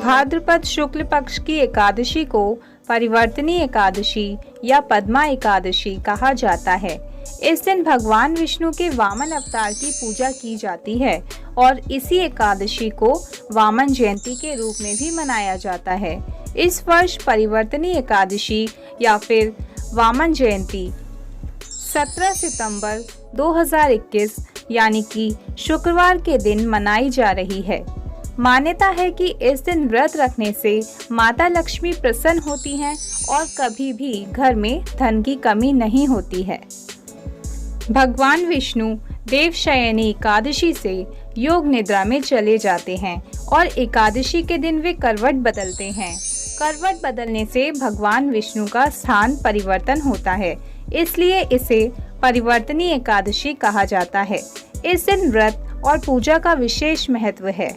भाद्रपद शुक्ल पक्ष की एकादशी को परिवर्तनी एकादशी या पद्मा एकादशी कहा जाता है। इस दिन भगवान विष्णु के वामन अवतार की पूजा की जाती है और इसी एकादशी को वामन जयंती के रूप में भी मनाया जाता है। इस वर्ष परिवर्तनी एकादशी या फिर वामन जयंती 17 सितंबर 2021 यानी कि शुक्रवार के दिन मनाई जा रही है। मान्यता है कि इस दिन व्रत रखने से माता लक्ष्मी प्रसन्न होती हैं और कभी भी घर में धन की कमी नहीं होती है। भगवान विष्णु देवशयनी एकादशी से योग निद्रा में चले जाते हैं और एकादशी के दिन वे करवट बदलते हैं। करवट बदलने से भगवान विष्णु का स्थान परिवर्तन होता है, इसलिए इसे परिवर्तनी एकादशी कहा जाता है। इस दिन व्रत और पूजा का विशेष महत्व है।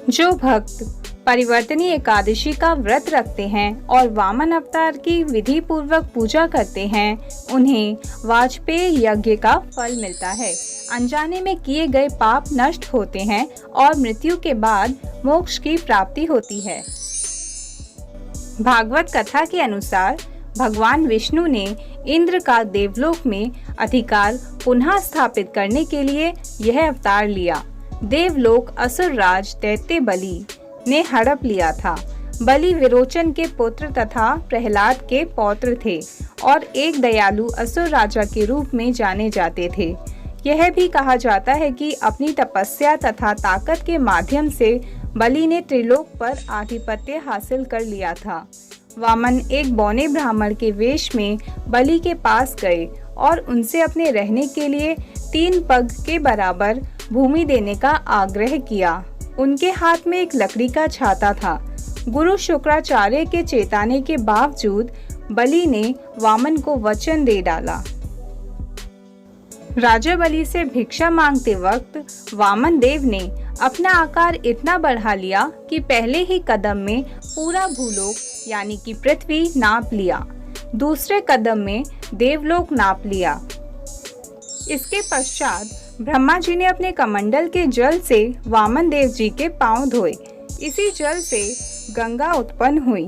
जो भक्त परिवर्तनी एकादशी का व्रत रखते हैं और वामन अवतार की विधि पूर्वक पूजा करते हैं, उन्हें वाजपेय यज्ञ का फल मिलता है। अनजाने में किए गए पाप नष्ट होते हैं और मृत्यु के बाद मोक्ष की प्राप्ति होती है। भागवत कथा के अनुसार भगवान विष्णु ने इंद्र का देवलोक में अधिकार पुनः स्थापित करने के लिए यह अवतार लिया। देवलोक असुर राज दैत्य बलि ने हड़प लिया था। बलि विरोचन के पुत्र तथा प्रहलाद के पौत्र थे और एक दयालु असुर राजा के रूप में जाने जाते थे। यह भी कहा जाता है कि अपनी तपस्या तथा ताकत के माध्यम से बलि ने त्रिलोक पर आधिपत्य हासिल कर लिया था। वामन एक बौने ब्राह्मण के वेश में बलि के पास गए और उनसे अपने रहने के लिए 3 पग के बराबर भूमि देने का आग्रह किया। उनके हाथ में एक लकड़ी का छाता था। गुरु शुक्राचार्य के चेताने के बावजूद बलि ने वामन को वचन दे डाला। राजा बलि से भिक्षा मांगते वक्त वामन देव ने अपना आकार इतना बढ़ा लिया कि पहले ही कदम में पूरा भूलोक यानी कि पृथ्वी नाप लिया। दूसरे कदम में देवलोक नाप लिया। इसके पश्चात ब्रह्मा जी ने अपने कमंडल के जल से वामन देव जी के पांव धोए। इसी जल से गंगा उत्पन्न हुई।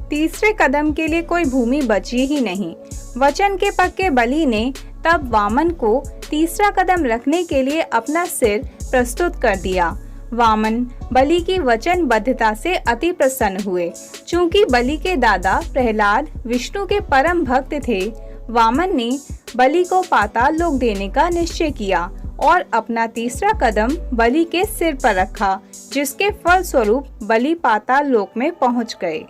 तीसरे कदम के लिए कोई भूमि बची ही नहीं। वचन के पक्के बलि ने तब वामन को तीसरा कदम रखने के लिए अपना सिर प्रस्तुत कर दिया। वामन बलि की वचनबद्धता से अति प्रसन्न हुए। चूंकि बलि के दादा प्रहलाद विष्णु के परम भक्त थे, वामन ने बलि को पाताल लोक देने का निश्चय किया और अपना तीसरा कदम बलि के सिर पर रखा, जिसके फल स्वरूप बलि पाताल लोक में पहुंच गए।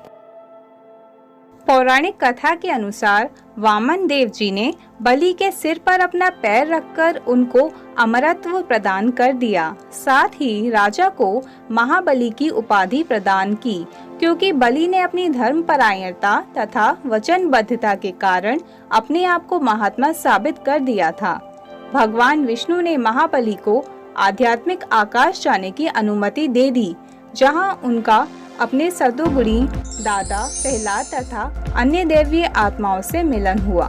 पौराणिक कथा के अनुसार वामन देव जी ने बलि के सिर पर अपना पैर रखकर उनको अमरत्व प्रदान कर दिया। साथ ही राजा को महाबली की उपाधि प्रदान की, क्योंकि बलि ने अपनी धर्मपरायणता तथा वचनबद्धता के कारण अपने आप को महात्मा साबित कर दिया था। भगवान विष्णु ने महाबली को आध्यात्मिक आकाश जाने की अनुमति दे दी, जहां उनका अपने सतोगुणी दादा प्रहलाद तथा अन्य दैवीय आत्माओं से मिलन हुआ।